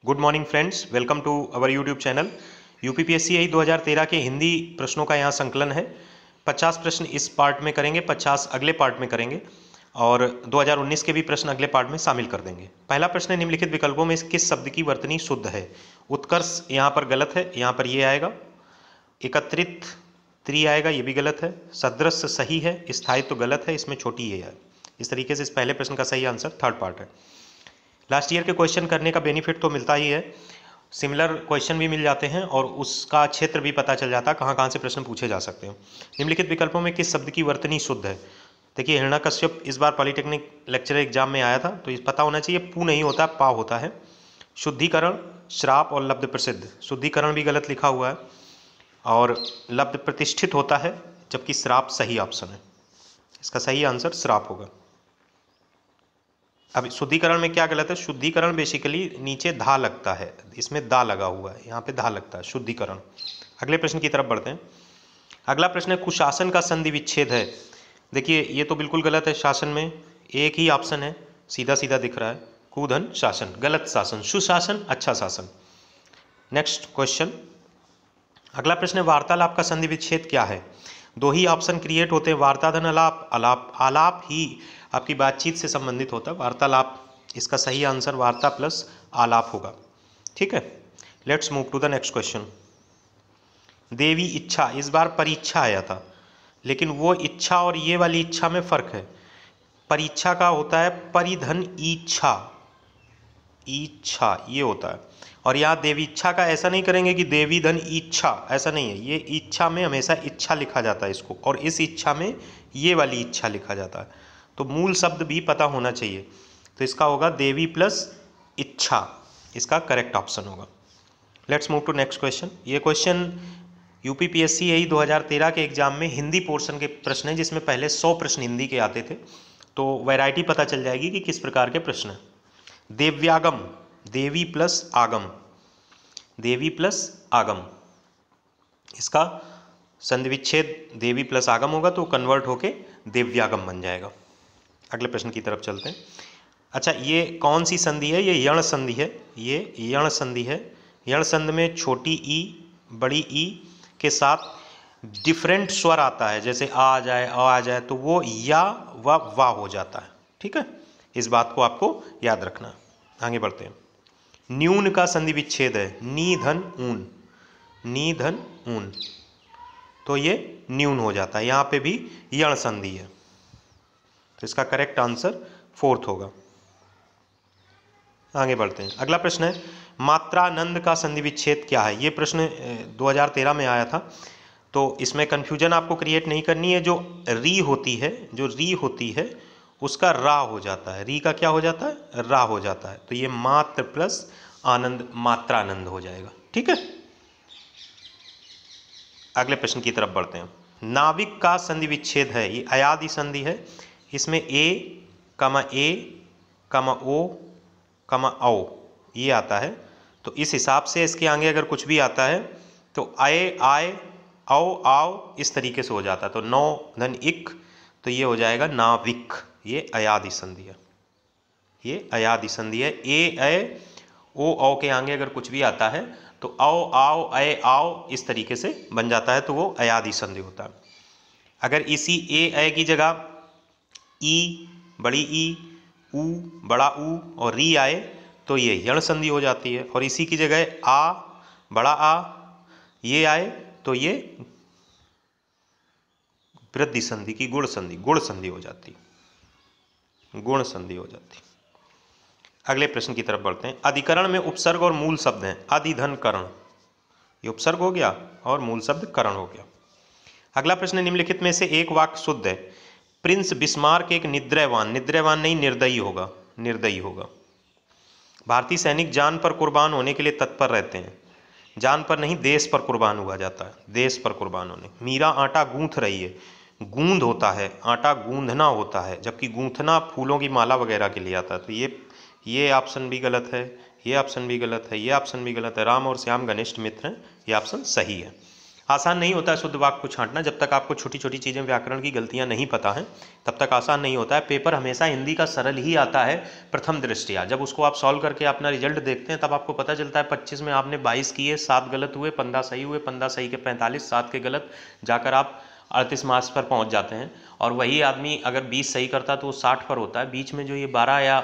Good morning friends, welcome to our YouTube channel. UPPSC यही 2013 के हिंदी प्रश्नों का यहाँ संकलन है। 50 प्रश्न इस पार्ट में करेंगे, 50 अगले पार्ट में करेंगे और 2019 के भी प्रश्न अगले पार्ट में शामिल कर देंगे। पहला प्रश्न है, निम्नलिखित विकल्पों में किस शब्द की वर्तनी शुद्ध है? उत्कर्ष यहाँ पर गलत है, यहाँ पर ये आएगा। एकत्रित त्रि आएगा, ये भी गलत है। सदृश सही है, स्थायित्व गलत है, इसमें छोटी ये है। इस तरीके से इस पहले प्रश्न का सही आंसर थर्ड पार्ट है। लास्ट ईयर के क्वेश्चन करने का बेनिफिट तो मिलता ही है, सिमिलर क्वेश्चन भी मिल जाते हैं और उसका क्षेत्र भी पता चल जाता है कहाँ कहाँ से प्रश्न पूछे जा सकते हैं। निम्नलिखित विकल्पों में किस शब्द की वर्तनी शुद्ध है? देखिए, हिरण्यकश्यप इस बार पॉलिटेक्निक लेक्चरर एग्जाम में आया था, तो ये पता होना चाहिए, पू नहीं होता, पा होता है। शुद्धिकरण, श्राप और लब्ध प्रसिद्ध। शुद्धिकरण भी गलत लिखा हुआ है और लब्ध प्रतिष्ठित होता है, जबकि श्राप सही ऑप्शन है। इसका सही आंसर श्राप होगा। अब शुद्धिकरण में क्या गलत है? शुद्धिकरण बेसिकली नीचे धा लगता है, इसमें दा लगा हुआ है, यहाँ पे धा लगता है, शुद्धिकरण। अगले प्रश्न की तरफ बढ़ते हैं। अगला प्रश्न है, कुशासन का संधि विच्छेद है। देखिए, ये तो बिल्कुल गलत है। शासन में एक ही ऑप्शन है, सीधा सीधा दिख रहा है, कुधन शासन, गलत शासन, सुशासन अच्छा शासन। नेक्स्ट क्वेश्चन, अगला प्रश्न है, वार्तालाप का संधि विच्छेद क्या है? दो ही ऑप्शन क्रिएट होते हैं, वार्ता धन आलाप, आलाप आलाप ही आपकी बातचीत से संबंधित होता है, वार्तालाप। इसका सही आंसर वार्ता प्लस आलाप होगा। ठीक है, let's move to the next question. देवी इच्छा, इस बार परीक्षा आया था, लेकिन वो इच्छा और ये वाली इच्छा में फर्क है। परीक्षा का होता है परिधन इच्छा, इच्छा ये होता है, और यहाँ देवी इच्छा का ऐसा नहीं करेंगे कि देवी धन इच्छा, ऐसा नहीं है। ये इच्छा में हमेशा इच्छा लिखा जाता है इसको, और इस इच्छा में ये वाली इच्छा लिखा जाता है, तो मूल शब्द भी पता होना चाहिए। तो इसका होगा देवी प्लस इच्छा, इसका करेक्ट ऑप्शन होगा। Let's move to next question. ये क्वेश्चन यूपीपीएससी यही 2013 के एग्जाम में हिंदी पोर्शन के प्रश्न है, जिसमें पहले 100 प्रश्न हिंदी के आते थे, तो वैरायटी पता चल जाएगी कि किस प्रकार के प्रश्न हैं। देव्यागम, देवी प्लस आगम, देवी प्लस आगम, इसका संधि विच्छेद देवी प्लस आगम होगा, तो कन्वर्ट होके देव्यागम बन जाएगा। अगले प्रश्न की तरफ चलते हैं। अच्छा, ये कौन सी संधि है? ये यण संधि है, ये यण संधि है। यण संधि में छोटी ई बड़ी ई के साथ डिफरेंट स्वर आता है, जैसे आ जाए, आ जाए, तो वो या व वा हो जाता है। ठीक है, इस बात को आपको याद रखना। आगे बढ़ते हैं। न्यून का संधि विच्छेद है, नी धन ऊन, नी धन ऊन, तो ये न्यून हो जाता है। यहाँ पे भी यण संधि है, तो इसका करेक्ट आंसर फोर्थ होगा। आगे बढ़ते हैं। अगला प्रश्न है, मात्रानंद का संधि विच्छेद क्या है? ये प्रश्न 2013 में आया था, तो इसमें कन्फ्यूजन आपको क्रिएट नहीं करनी है। जो री होती है, जो री होती है, उसका रा हो जाता है, री का क्या हो जाता है? रा हो जाता है, तो ये मात्र प्लस आनंद मात्रानंद हो जाएगा। ठीक है, अगले प्रश्न की तरफ बढ़ते हैं। नाविक का संधि विच्छेद है, ये अयादि संधि है, इसमें ए कमा ओ कमा औ ये आता है, तो इस हिसाब से इसके आगे अगर कुछ भी आता है तो आए आए औ आओ इस तरीके से हो जाता है, तो नौ धन इक, तो ये हो जाएगा नाविक। ये अयादि संधि है, ये अयादि संधि है। ए ओ औ के आगे अगर कुछ भी आता है तो औ आओ अय आओ इस तरीके से बन जाता है, तो वो अयादि संधि होता है। अगर इसी ए की जगह ई बड़ी ई, ऊ बड़ा ऊ और री आए तो ये यण संधि हो जाती है, और इसी की जगह आ बड़ा आ ये आए तो ये वृद्धि संधि की गुण संधि हो जाती, गुण संधि हो जाती। अगले प्रश्न की तरफ बढ़ते हैं। अधिकरण में उपसर्ग और मूल शब्द हैं, अधिधन करण, ये उपसर्ग हो गया और मूल शब्द करण हो गया। अगला प्रश्न, निम्नलिखित में से एक वाक्य शुद्ध है। प्रिंस बिस्मार्क एक निद्रयवान, निद्रयवान नहीं निर्दयी होगा, निर्दयी होगा। भारतीय सैनिक जान पर कुर्बान होने के लिए तत्पर रहते हैं, जान पर नहीं देश पर कुर्बान हुआ जाता है, देश पर कुर्बान होने। मीरा आटा गूंथ रही है, गूंद होता है, आटा गूंधना होता है, जबकि गूंथना फूलों की माला वगैरह के लिए आता है, तो ये ऑप्शन भी गलत है, ये ऑप्शन भी गलत है, ये ऑप्शन भी गलत है। राम और श्याम घनिष्ठ मित्र हैं, ये ऑप्शन सही है। आसान नहीं होता है शुद्ध वाक्य को छांटना। जब तक आपको छोटी छोटी चीज़ें, व्याकरण की गलतियां नहीं पता हैं, तब तक आसान नहीं होता है। पेपर हमेशा हिंदी का सरल ही आता है प्रथम दृष्टया। जब उसको आप सॉल्व करके अपना रिजल्ट देखते हैं तब आपको पता चलता है 25 में आपने 22 किए, 7 गलत हुए, 15 सही हुए, 15 सही के 45, 7 के गलत, जाकर आप 38 मार्क्स पर पहुँच जाते हैं। और वही आदमी अगर 20 सही करता तो वो 60 पर होता है। बीच में जो ये 12 या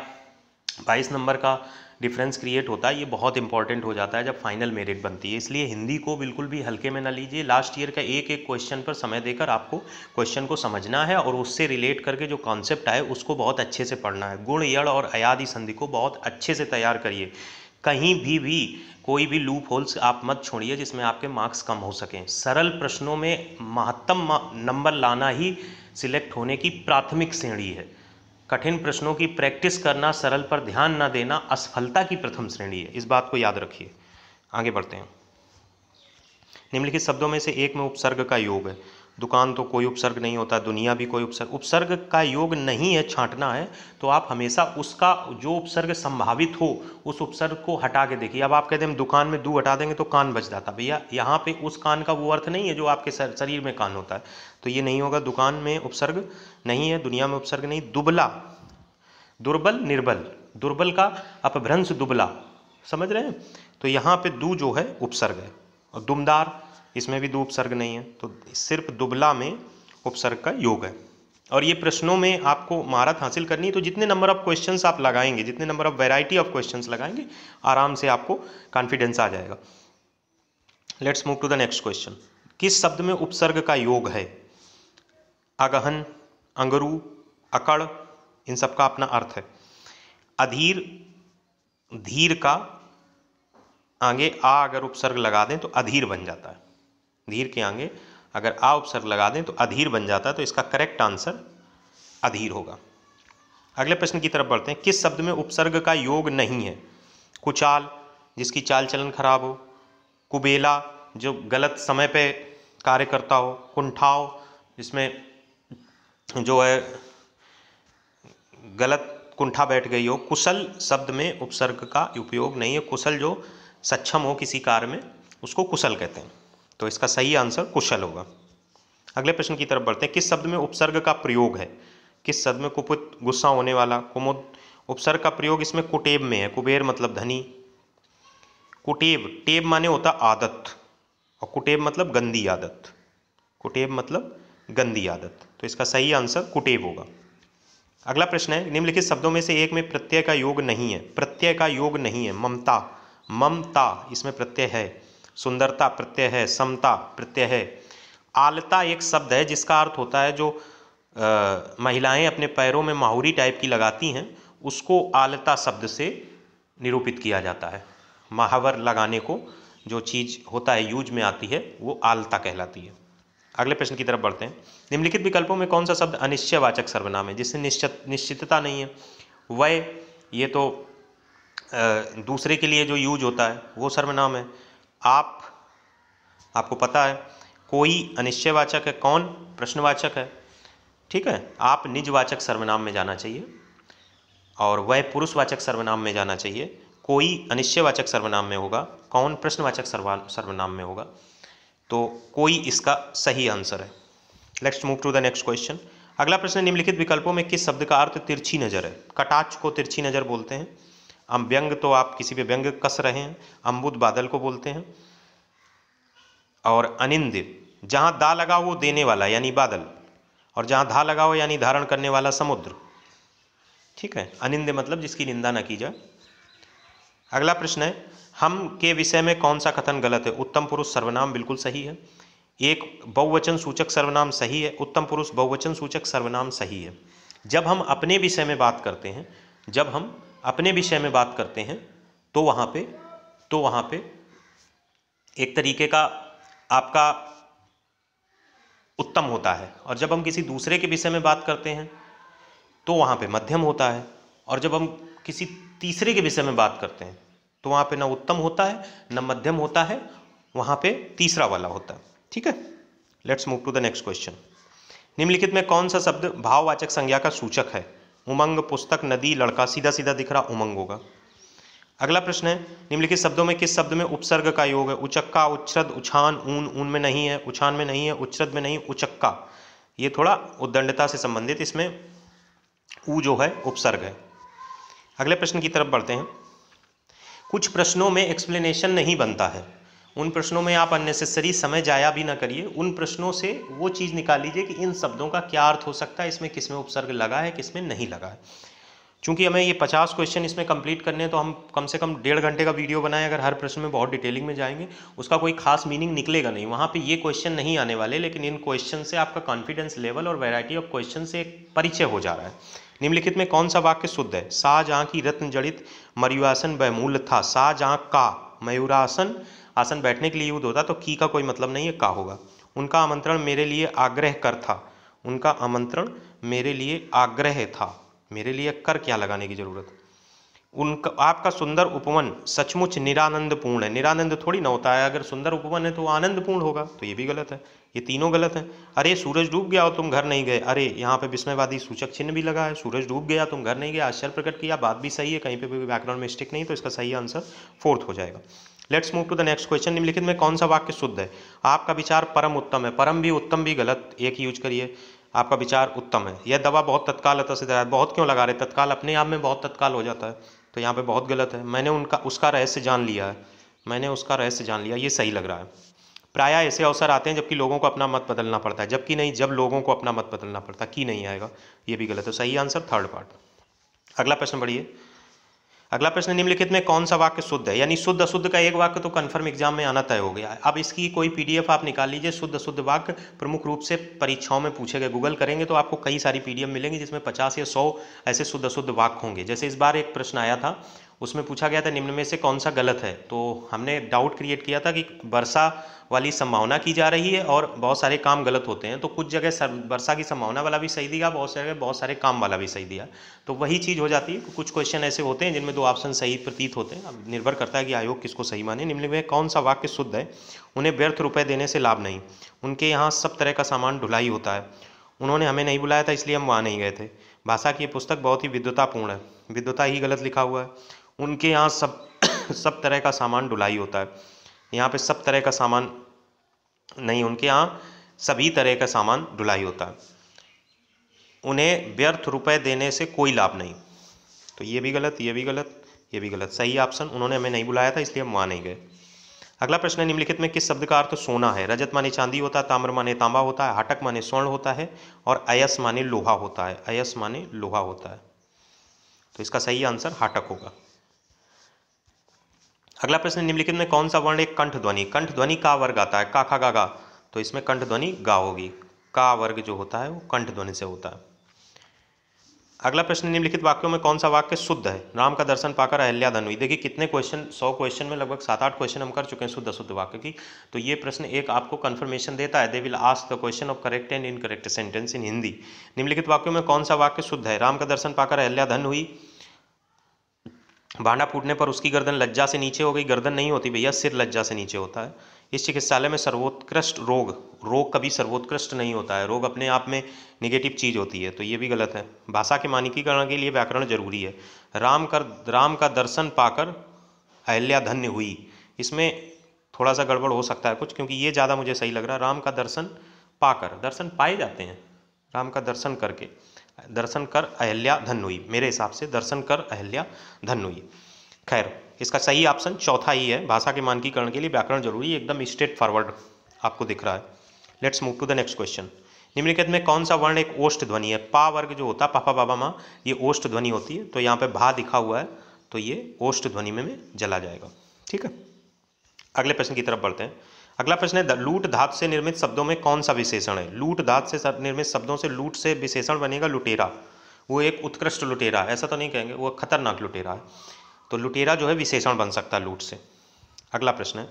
22 नंबर का डिफरेंस क्रिएट होता है, ये बहुत इंपॉर्टेंट हो जाता है जब फाइनल मेरिट बनती है। इसलिए हिंदी को बिल्कुल भी हल्के में ना लीजिए। लास्ट ईयर का एक एक क्वेश्चन पर समय देकर आपको क्वेश्चन को समझना है और उससे रिलेट करके जो कॉन्सेप्ट आए उसको बहुत अच्छे से पढ़ना है। गुण, यड़ और अयादि संधि को बहुत अच्छे से तैयार करिए। कहीं भी कोई भी लूप होल्स आप मत छोड़िए जिसमें आपके मार्क्स कम हो सकें। सरल प्रश्नों में महत्तम नंबर लाना ही सिलेक्ट होने की प्राथमिक श्रेणी है। कठिन प्रश्नों की प्रैक्टिस करना, सरल पर ध्यान न देना असफलता की प्रथम श्रेणी है। इस बात को याद रखिए। आगे बढ़ते हैं। निम्नलिखित शब्दों में से एक में उपसर्ग का योग है। दुकान तो कोई उपसर्ग नहीं होता, दुनिया भी कोई उपसर्ग का योग नहीं है, छांटना है। तो आप हमेशा उसका जो उपसर्ग संभावित हो उस उपसर्ग को हटा के देखिए। अब आप कहते हैं दुकान में दू हटा देंगे तो कान बच जाता। भैया यहाँ पे उस कान का वो अर्थ नहीं है जो आपके शरीर में कान होता है, तो ये नहीं होगा। दुकान में उपसर्ग नहीं है, दुनिया में उपसर्ग नहीं। दुबला, दुर्बल, निर्बल, दुर्बल का अपभ्रंश दुबला, समझ रहे हैं। तो यहाँ पे दू जो है उपसर्ग है। और दुमदार, इसमें भी दो उपसर्ग नहीं है, तो सिर्फ दुबला में उपसर्ग का योग है। और ये प्रश्नों में आपको महारत हासिल करनी है। तो जितने नंबर ऑफ क्वेश्चंस आप लगाएंगे, जितने number of variety of questions लगाएंगे, आराम से आपको कॉन्फिडेंस आ जाएगा। Let's move to the next question. किस शब्द में उपसर्ग का योग है? अगहन, अंगरू, अकड़, इन सब का अपना अर्थ है। अधीर, धीर का आगे आ अगर उपसर्ग लगा दें तो अधीर बन जाता है। धीर के आगे अगर आ उपसर्ग लगा दें तो अधीर बन जाता है। तो इसका करेक्ट आंसर अधीर होगा। अगले प्रश्न की तरफ बढ़ते हैं। किस शब्द में उपसर्ग का योग नहीं है? कुचाल, जिसकी चाल चलन खराब हो। कुबेला, जो गलत समय पे कार्य करता हो। कुंठाव, जिसमें जो है गलत कुंठा बैठ गई हो। कुशल शब्द में उपसर्ग का उपयोग नहीं है। कुशल जो सक्षम हो किसी कार्य में उसको कुशल कहते हैं। तो इसका सही आंसर कुशल होगा। अगले प्रश्न की तरफ बढ़ते हैं। किस शब्द में उपसर्ग का प्रयोग है? किस शब्द में? कुपित, गुस्सा होने वाला। कुमुद, उपसर्ग का प्रयोग इसमें कुटेब में है। कुबेर मतलब धनी। कुटेब, टेब माने होता आदत और कुटेब मतलब गंदी आदत। कुटेब मतलब गंदी आदत। तो इसका सही आंसर कुटेब होगा। अगला प्रश्न है। निम्नलिखित शब्दों में से एक में प्रत्यय का योग नहीं है। प्रत्यय का योग नहीं है। ममता, ममता इसमें प्रत्यय है। सुंदरता प्रत्यय है। समता प्रत्यय है। आलता एक शब्द है जिसका अर्थ होता है जो महिलाएं अपने पैरों में माहुरी टाइप की लगाती हैं, उसको आलता शब्द से निरूपित किया जाता है। महावर लगाने को जो चीज़ होता है यूज में आती है वो आलता कहलाती है। अगले प्रश्न की तरफ बढ़ते हैं। निम्नलिखित विकल्पों में कौन सा शब्द अनिश्चयवाचक सर्वनाम है जिससे निश्चितता नहीं है? वह, ये तो दूसरे के लिए जो यूज होता है वो सर्वनाम है। आप, आपको पता है। कोई अनिश्चयवाचक है। कौन प्रश्नवाचक है। ठीक है। आप निजवाचक सर्वनाम में जाना चाहिए और वह पुरुषवाचक सर्वनाम में जाना चाहिए। कोई अनिश्चयवाचक सर्वनाम में होगा, कौन प्रश्नवाचक सर्वनाम में होगा। तो कोई इसका सही आंसर है। Let's move to the next question. अगला प्रश्न, निम्नलिखित विकल्पों में किस शब्द का अर्थ तिरछी नजर है? कटाक्ष को तिरछी नजर बोलते हैं। व्यंग, तो आप किसी पे व्यंग कस रहे हैं। अम्बुद, बादल को बोलते हैं। और अनिंद, जहाँ दा लगा वो देने वाला यानी बादल, और जहाँ धा लगा हो यानी धारण करने वाला समुद्र। ठीक है। अनिंद मतलब जिसकी निंदा न की जाए। अगला प्रश्न है। हम के विषय में कौन सा कथन गलत है? उत्तम पुरुष सर्वनाम बिल्कुल सही है। एक बहुवचन सूचक सर्वनाम सही है। उत्तम पुरुष बहुवचन सूचक सर्वनाम सही है। जब हम अपने विषय में बात करते हैं, जब हम अपने विषय में बात करते हैं तो वहाँ पे एक तरीके का आपका उत्तम होता है, और जब हम किसी दूसरे के विषय में बात करते हैं तो वहाँ पे मध्यम होता है, और जब हम किसी तीसरे के विषय में बात करते हैं तो वहाँ पे ना उत्तम होता है न मध्यम होता है, वहाँ पे तीसरा वाला होता है। ठीक है। Let's move to the next question. निम्नलिखित में कौन सा शब्द भाववाचक संज्ञा का सूचक है? उमंग, पुस्तक, नदी, लड़का। सीधा सीधा दिख रहा उमंग होगा। अगला प्रश्न है, निम्नलिखित शब्दों में किस शब्द में उपसर्ग का योग है? उचक्का, उच्छ्रद, उछान, ऊन, ऊन में नहीं है, उछान में नहीं है, उच्छ्रद में नहीं, उचक्का। ये थोड़ा उद्दंडता से संबंधित, इसमें ऊ जो है उपसर्ग है। अगले प्रश्न की तरफ बढ़ते हैं। कुछ प्रश्नों में एक्सप्लेनेशन नहीं बनता है, उन प्रश्नों में आप अननेसेसरी समय जाया भी ना करिए, उन प्रश्नों से वो चीज़ निकाल लीजिए कि इन शब्दों का क्या अर्थ हो सकता है, इसमें किस में उपसर्ग लगा है, किस में नहीं लगा है। चूंकि हमें ये 50 क्वेश्चन इसमें कंप्लीट करने हैं, तो हम कम से कम 1.5 घंटे का वीडियो बनाएं। अगर हर प्रश्न में बहुत डिटेलिंग में जाएंगे, उसका कोई खास मीनिंग निकलेगा नहीं, वहाँ पे ये क्वेश्चन नहीं आने वाले, लेकिन इन क्वेश्चन से आपका कॉन्फिडेंस लेवल और वैरायटी ऑफ क्वेश्चन से एक परिचय हो जा रहा है। निम्नलिखित में कौन सा वाक्य शुद्ध है? शाहजहां की रत्न जड़ित मयूरासन बहुमूल्य था। शाहजहां का मयूरासन, आसन बैठने के लिए यूज होता, तो की का कोई मतलब नहीं है, का होगा। उनका आमंत्रण मेरे लिए आग्रह कर था। उनका आमंत्रण मेरे लिए आग्रह था, मेरे लिए कर क्या लगाने की जरूरत। उनका, आपका सुंदर उपवन सचमुच निरानंदपूर्ण है। निरानंद थोड़ी ना होता है, अगर सुंदर उपवन है तो आनंदपूर्ण होगा, तो ये भी गलत है, ये तीनों गलत हैं। अरे सूरज डूब गया और तुम घर नहीं गए। अरे यहाँ पे विस्मयवादी सूचक चिन्ह भी लगा है, सूरज डूब गया तुम घर नहीं गए, आश्चर्य प्रकट किया, बात भी सही है, कहीं पे भी व्याकरण में मिस्टेक नहीं, तो इसका सही आंसर 4th हो जाएगा। Let's move to the next question. निम्नलिखित में कौन सा वाक्य शुद्ध है? आपका विचार परम उत्तम है। परम भी उत्तम भी गलत, एक यूज करिए। आपका विचार उत्तम है। यह दवा बहुत तत्काल है। बहुत क्यों लगा रहे? तत्काल अपने आप में बहुत तत्काल हो जाता है, तो यहाँ पे बहुत गलत है। मैंने उसका रहस्य जान लिया है, मैंने उसका रहस्य जान लिया, ये सही लग रहा है। प्रायः ऐसे अवसर आते हैं जबकि लोगों को अपना मत बदलना पड़ता है, जबकि नहीं, जब लोगों को अपना मत बदलना पड़ता है, की नहीं आएगा, ये भी गलत है। सही आंसर 3rd पार्ट। अगला प्रश्न बढ़िए। अगला प्रश्न, निम्नलिखित में कौन सा वाक्य शुद्ध है? यानी शुद्ध अशुद्ध का एक वाक्य तो कंफर्म एग्जाम में आना तय हो गया है। अब इसकी कोई पीडीएफ आप निकाल लीजिए। शुद्ध अशुद्ध वाक्य प्रमुख रूप से परीक्षाओं में पूछे गए, गूगल करेंगे तो आपको कई सारी पीडीएफ मिलेंगी जिसमें 50 या 100 ऐसे शुद्ध अशुद्ध वाक्य होंगे। जैसे इस बार एक प्रश्न आया था, उसमें पूछा गया था निम्न में से कौन सा गलत है, तो हमने डाउट क्रिएट किया था कि वर्षा वाली संभावना की जा रही है और बहुत सारे काम गलत होते हैं, तो कुछ जगह वर्षा की संभावना वाला भी सही दिया, बहुत सारे काम वाला भी सही दिया। तो वही चीज़ हो जाती है कि कुछ क्वेश्चन ऐसे होते हैं जिनमें 2 ऑप्शन सही प्रतीत होते हैं। अब निर्भर करता है कि आयोग किसको सही माने। निम्न में कौन सा वाक्य शुद्ध है? उन्हें व्यर्थ रुपये देने से लाभ नहीं। उनके यहाँ सब तरह का सामान ढुलाई होता है। उन्होंने हमें नहीं बुलाया था इसलिए हम वहाँ नहीं गए थे। भाषा की पुस्तक बहुत ही विद्वतापूर्ण है। विद्वता ही गलत लिखा हुआ है। उनके यहाँ सब तरह का सामान ढुलाई होता है। यहाँ पे सब तरह का सामान नहीं, उनके यहाँ सभी तरह का सामान ढुलाई होता है। उन्हें व्यर्थ रुपए देने से कोई लाभ नहीं, तो ये भी गलत, ये भी गलत, ये भी गलत। सही ऑप्शन, उन्होंने हमें नहीं बुलाया था इसलिए हम वहाँ नहीं गए। अगला प्रश्न है, निम्नलिखित में किस शब्द का अर्थ सोना है? रजत माने चांदी होता है, ताम्र माने तांबा होता है, हटक माने स्वर्ण होता है और अयस माने लोहा होता है। अयस माने लोहा होता है, तो इसका सही आंसर हाटक होगा। अगला प्रश्न, निम्नलिखित में कौन सा वर्ण एक कंठ ध्वनि? कंठ ध्वनि का वर्ग आता है, का खा गा गा, तो इसमें कंठ ध्वनि गा होगी। का वर्ग जो होता है वो कंठ ध्वनि से होता है। अगला प्रश्न, निम्नलिखित वाक्यों में कौन सा वाक्य शुद्ध है? राम का दर्शन पाकर अहल्या धन्य हुई। देखिए कितने क्वेश्चन, 100 क्वेश्चन में लगभग 7-8 क्वेश्चन हम कर चुके हैं शुद्ध अशुद्ध वाक्य की, तो ये प्रश्न एक आपको कंफर्मेशन देता है। They will ask the question of correct and incorrect sentence in Hindi. निम्नलिखित वाक्यों में कौन सा वाक्य शुद्ध है? राम का दर्शन पाकर अहल्या धन्य हुई। भांडा फूटने पर उसकी गर्दन लज्जा से नीचे हो गई। गर्दन नहीं होती भैया, सिर लज्जा से नीचे होता है। इस चिकित्सालय में सर्वोत्कृष्ट रोग कभी सर्वोत्कृष्ट नहीं होता है, रोग अपने आप में निगेटिव चीज़ होती है, तो ये भी गलत है। भाषा के मानकीकरण के लिए व्याकरण जरूरी है। राम का दर्शन पाकर अहल्या धन्य हुई, इसमें थोड़ा सा गड़बड़ हो सकता है कुछ, क्योंकि ये ज़्यादा मुझे सही लग रहा है। राम का दर्शन पाकर, दर्शन पाए जाते हैं, राम का दर्शन करके, दर्शन कर अहल्या धन्य हुई, मेरे हिसाब से दर्शन कर अहल्या धन्य हुई। खैर, इसका सही ऑप्शन चौथा ही है। भाषा के मानकीकरण के लिए व्याकरण जरूरी है, एकदम स्ट्रेट फॉरवर्ड आपको दिख रहा है। Let's move to the next question. निम्नलिखित में कौन सा वर्ण एक ओष्ठ ध्वनि है? पा वर्ग जो होता है, पापा बाबा माँ, ये ओष्ठ ध्वनि होती है, तो यहाँ पे भा दिखा हुआ है, तो ये ओष्ठ ध्वनि में चला जाएगा। ठीक है, अगले प्रश्न की तरफ बढ़ते हैं। अगला प्रश्न है, लूट धातु से निर्मित शब्दों में कौन सा विशेषण है? लूट धातु से निर्मित शब्दों से लूट से विशेषण बनेगा लुटेरा। वो एक उत्कृष्ट लुटेरा है, ऐसा तो नहीं कहेंगे, वो खतरनाक लुटेरा है, तो लुटेरा जो है विशेषण बन सकता है लूट से। अगला प्रश्न है,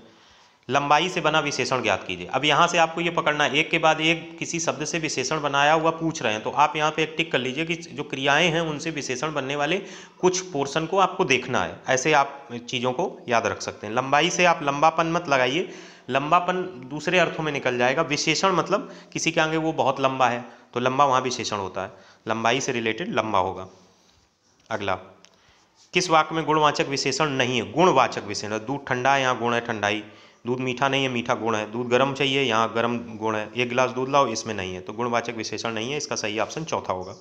लंबाई से बना विशेषण ज्ञात कीजिए। अब यहाँ से आपको ये पकड़ना है, एक के बाद एक किसी शब्द से विशेषण बनाया हुआ पूछ रहे हैं, तो आप यहाँ पे एक टिक कर लीजिए कि जो क्रियाएं हैं उनसे विशेषण बनने वाले कुछ पोर्शन को आपको देखना है। ऐसे आप चीज़ों को याद रख सकते हैं। लंबाई से आप लंबापन मत लगाइए, लंबापन दूसरे अर्थों में निकल जाएगा। विशेषण मतलब किसी के आगे वो बहुत लंबा है, तो लंबा वहाँ विशेषण होता है, लंबाई से रिलेटेड लंबा होगा। अगला, किस वाक्य में गुणवाचक विशेषण नहीं है? गुणवाचक विशेषण, दूध ठंडा है, यहाँ गुण है ठंडाई। दूध मीठा नहीं है, मीठा गुण है। दूध गर्म चाहिए, यहाँ गर्म गुण है। एक गिलास दूध लाओ, इसमें नहीं है, तो गुणवाचक विशेषण नहीं है। इसका सही ऑप्शन चौथा होगा।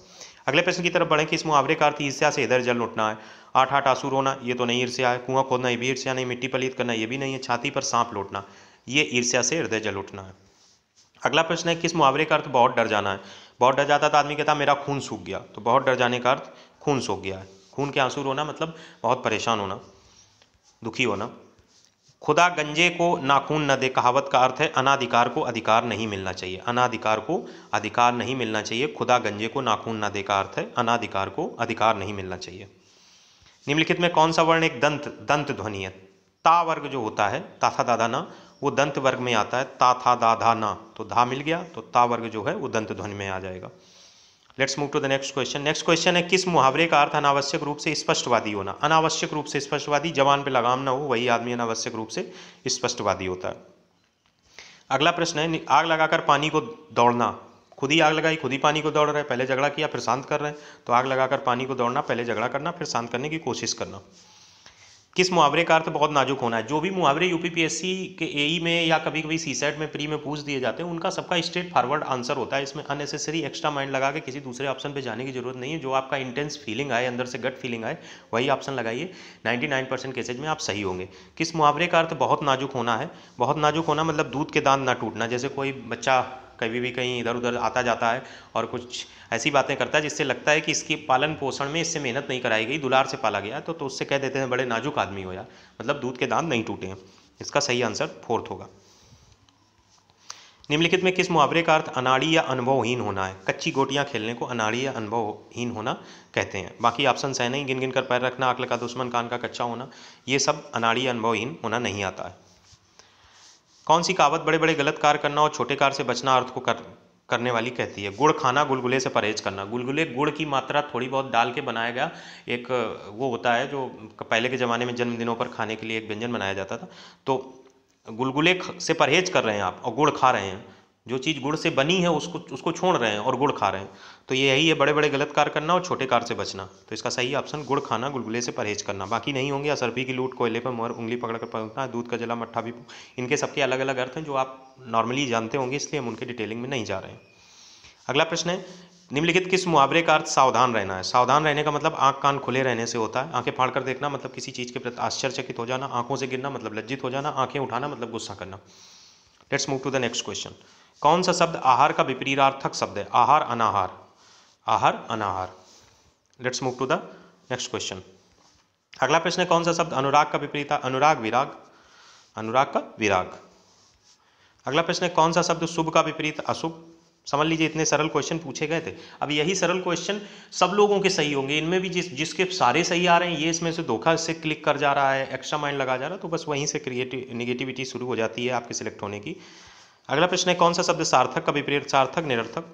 अगले प्रश्न की तरफ बढ़ें कि इस मुहावरे का अर्थ ईर्ष्या से इधर जल उठना है। आठ आठ आंसू रोना, ये तो नहीं ईर्ष्या है। कुआं खोदना, ये भी ईर्ष्या नहीं। मिट्टी पलीत करना, ये भी नहीं है। छाती पर सांप लौटना, ये ईर्ष्या से हृदय जल उठना है। अगला प्रश्न है किस मुहावरे का अर्थ बहुत डर जाना है? बहुत डर जाता था आदमी कहता मेरा खून सूख गया, तो बहुत डर जाने का अर्थ खून सूख गया है। खून के आंसू रोना मतलब बहुत परेशान होना, दुखी होना। खुदा गंजे को नाखून न दे, कहावत का अर्थ है अनाधिकार को अधिकार नहीं मिलना चाहिए। अनाधिकार को अधिकार नहीं मिलना चाहिए। खुदा गंजे को नाखून न दे का अर्थ है अनाधिकार को अधिकार नहीं मिलना चाहिए। निम्नलिखित में कौन सा वर्ण एक दंत ध्वनि है? ता वर्ग जो होता है, ता था दादा ना, वो दंत वर्ग में आता है। ता था दा धा ना, तो धा मिल गया, तो ता वर्ग जो है वो दंत ध्वनि में आ जाएगा। Let's move to the next question. Next question है किस मुहावरे का अर्थ अनावश्यक रूप से स्पष्टवादी होना? अनावश्यक रूप से स्पष्टवादी, जबान पे लगाम ना हो, वही आदमी अनावश्यक रूप से स्पष्टवादी होता है। अगला प्रश्न है आग लगाकर पानी को दौड़ना। खुद ही आग लगाई, खुद ही पानी को दौड़ रहे हैं, पहले झगड़ा किया फिर शांत कर रहे हैं। तो आग लगाकर पानी को दौड़ना, पहले झगड़ा करना फिर शांत करने की कोशिश करना। किस मुहावरे का अर्थ बहुत नाजुक होना है? जो भी मुहावरे यूपीपीएससी के एई में या कभी कभी सीसेट में प्री में पूछ दिए जाते हैं, उनका सबका स्ट्रेट फॉरवर्ड आंसर होता है। इसमें अननेसेसरी एक्स्ट्रा माइंड लगा के किसी दूसरे ऑप्शन पे जाने की जरूरत नहीं है। जो आपका इंटेंस फीलिंग आए, अंदर से गट फीलिंग आए, वही ऑप्शन लगाइए। 99% केसेज में आप सही होंगे। किस मुहावरे का अर्थ बहुत नाजुक होना है? बहुत नाजुक होना मतलब दूध के दांत ना टूटना। जैसे कोई बच्चा कभी भी कहीं इधर उधर आता जाता है और कुछ ऐसी बातें करता है जिससे लगता है कि इसकी पालन पोषण में इससे मेहनत नहीं कराई गई, दुलार से पाला गया, तो उससे कह देते हैं बड़े नाजुक आदमी हो यार, मतलब दूध के दांत नहीं टूटे हैं। इसका सही आंसर फोर्थ होगा। निम्नलिखित में किस मुहावरे का अर्थ अनाड़ी या अनुभवहीन होना है? कच्ची गोटियां खेलने को अनाड़ी या अनुभवहीन होना कहते हैं। बाकी ऑप्शन है नहीं, गिन गिन कर पैर रखना, अक्ल का दुश्मन, कान का कच्चा होना, ये सब अनाड़ी या अनुभवहीन होना नहीं आता है। कौन सी कहावत बड़े बड़े गलत कार्य करना और छोटे कार्य से बचना अर्थ को करने वाली कहती है? गुड़ खाना, गुलगुले से परहेज करना। गुलगुले गुड़ की मात्रा थोड़ी बहुत डाल के बनाया गया एक वो होता है जो पहले के ज़माने में जन्मदिनों पर खाने के लिए एक व्यंजन बनाया जाता था। तो गुलगुले से परहेज कर रहे हैं आप और गुड़ खा रहे हैं। जो चीज़ गुड़ से बनी है उसको छोड़ रहे हैं और गुड़ खा रहे हैं। तो ये यही है बड़े बड़े गलत कार्य करना और छोटे कार्य से बचना। तो इसका सही ऑप्शन गुड़ खाना, गुलगुले से परहेज करना। बाकी नहीं होंगे। असरफी की लूट, कोयले पर मोहर, उंगली पकड़कर पहुंचना, दूध का जला मट्ठा भी, इनके सबके अलग अलग अर्थ हैं जो आप नॉर्मली जानते होंगे, इसलिए हम उनके डिटेलिंग में नहीं जा रहे हैं। अगला प्रश्न है निम्नलिखित किस मुहावरे का अर्थ सावधान रहना है? सावधान रहने का मतलब आंख कान खुले रहने से होता है। आंखें फाड़ कर देखना मतलब किसी चीज़ के प्रति आश्चर्यचकित हो जाना। आंखों से गिरना मतलब लज्जित हो जाना। आंखें उठाना मतलब गुस्सा करना। Let's move to the next question. कौन सा शब्द आहार का विपरीतार्थक शब्द है? आहार, अनाहार। आहार, अनाहार। Let's move to the next question. अगला प्रश्न है कौन सा शब्द अनुराग का विपरीत? अनुराग, विराग। अनुराग का विराग। अगला प्रश्न है कौन सा शब्द शुभ का विपरीत? अशुभ। समझ लीजिए इतने सरल क्वेश्चन पूछे गए थे। अब यही सरल क्वेश्चन सब लोगों के सही होंगे। इनमें भी जिसके सारे सही आ रहे हैं, ये इसमें से धोखा से क्लिक कर जा रहा है, एक्स्ट्रा माइंड लगा जा रहा है, तो बस वहीं से नेगेटिविटी शुरू हो जाती है आपके सिलेक्ट होने की। अगला प्रश्न है कौन सा शब्द सार्थक का विपरीत? सार्थक, निरर्थक।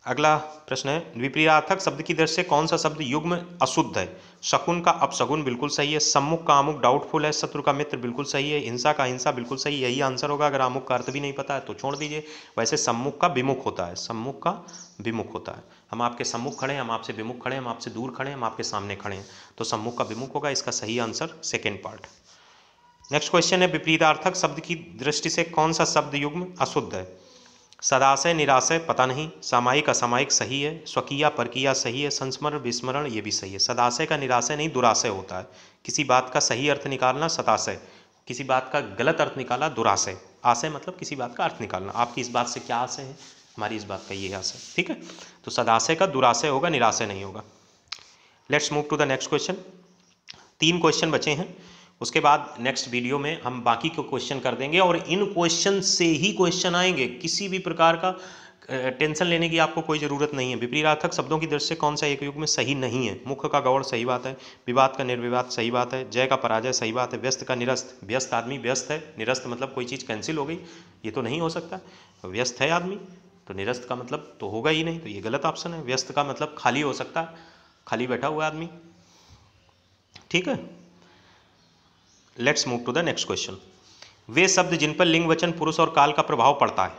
अगला प्रश्न है विपरीतार्थक शब्द की दृष्टि से कौन सा शब्द युग्म अशुद्ध है? शकुन का अपशगुन बिल्कुल सही है। सम्मुख का अमुक डाउटफुल है। शत्रु का मित्र बिल्कुल सही है। हिंसा का हिंसा बिल्कुल सही, यही आंसर होगा। अगर अमुक का अर्थ भी नहीं पता है तो छोड़ दीजिए। वैसे सम्मुख का विमुख होता है। सम्मुख का विमुख होता है। हम आपके सम्मुख खड़े हैं, हम आपसे विमुख खड़े हैं, हम आपसे दूर खड़े हैं, हम आपके सामने खड़े हैं, तो सम्मुख का विमुख होगा। इसका सही answer second part. Next question है विपरीतार्थक शब्द की दृष्टि से कौन सा शब्द युग्म अशुद्ध है? सदाशय, निराशय पता नहीं। सामायिक, असामायिक सही है। स्वकीय, परकीय सही है। संस्मरण, विस्मरण ये भी सही है। सदाशय का निराशय नहीं दुराशय होता है। किसी बात का सही अर्थ निकालना सदाशय, किसी बात का गलत अर्थ निकाला दुराशय। आशय मतलब किसी बात का अर्थ निकालना। आपकी इस बात से क्या आशय है? हमारी इस बात का ये आशय, ठीक है। तो सदाशय का दुराशय होगा, निराशय नहीं होगा। Let's move to the next question. 3 question बचे हैं, उसके बाद नेक्स्ट वीडियो में हम बाकी को क्वेश्चन कर देंगे और इन क्वेश्चन से ही क्वेश्चन आएंगे। किसी भी प्रकार का टेंशन लेने की आपको कोई ज़रूरत नहीं है। विपरीतार्थक शब्दों की दृष्टि से कौन सा एक युग में सही नहीं है? मुख्य का गौड़ सही बात है। विवाद का निर्विवाद सही बात है। जय का पराजय सही बात है। व्यस्त का निरस्त, व्यस्त आदमी व्यस्त है। निरस्त मतलब कोई चीज़ कैंसिल हो गई, ये तो नहीं हो सकता। व्यस्त है आदमी तो निरस्त का मतलब तो होगा ही नहीं, तो ये गलत ऑप्शन है। व्यस्त का मतलब खाली हो सकता है, खाली बैठा हुआ आदमी, ठीक है। Let's move to the next question. वे शब्द जिन पर लिंग वचन पुरुष और काल का प्रभाव पड़ता है,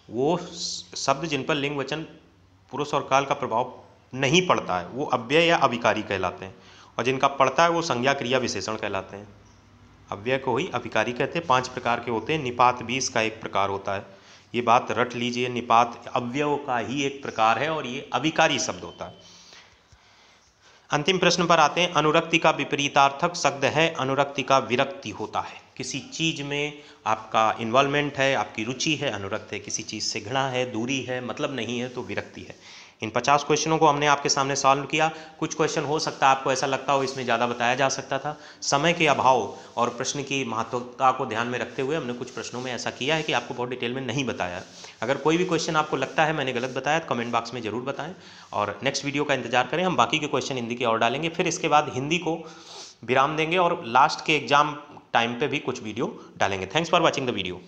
वो शब्द जिन पर लिंग वचन पुरुष और काल का प्रभाव नहीं पढ़ता है वो अव्यय या अविकारी कहलाते हैं, और जिनका पढ़ता है वो संज्ञा क्रिया विशेषण कहलाते हैं। अव्यय को ही अविकारी कहते हैं। 5 प्रकार के होते हैं, निपात भी इसका एक प्रकार होता है। ये बात रट लीजिए, निपात अव्यय का ही एक प्रकार है और ये अविकारी शब्द होता है। अंतिम प्रश्न पर आते हैं। अनुरक्ति का विपरीतार्थक शब्द है, अनुरक्ति का विरक्ति होता है। किसी चीज में आपका इन्वॉल्वमेंट है, आपकी रुचि है, अनुरक्त है। किसी चीज से घृणा है, दूरी है, मतलब नहीं है, तो विरक्ति है। इन 50 क्वेश्चनों को हमने आपके सामने सॉल्व किया। कुछ क्वेश्चन हो सकता है आपको ऐसा लगता हो इसमें ज़्यादा बताया जा सकता था। समय के अभाव और प्रश्न की महत्वता को ध्यान में रखते हुए हमने कुछ प्रश्नों में ऐसा किया है कि आपको बहुत डिटेल में नहीं बताया। अगर कोई भी क्वेश्चन आपको लगता है मैंने गलत बताया तो कमेंट बॉक्स में ज़रूर बताएं, और नेक्स्ट वीडियो का इंतजार करें। हम बाकी के क्वेश्चन हिंदी के और डालेंगे, फिर इसके बाद हिंदी को विराम देंगे और लास्ट के एग्जाम टाइम पे भी कुछ वीडियो डालेंगे। Thanks for watching the video.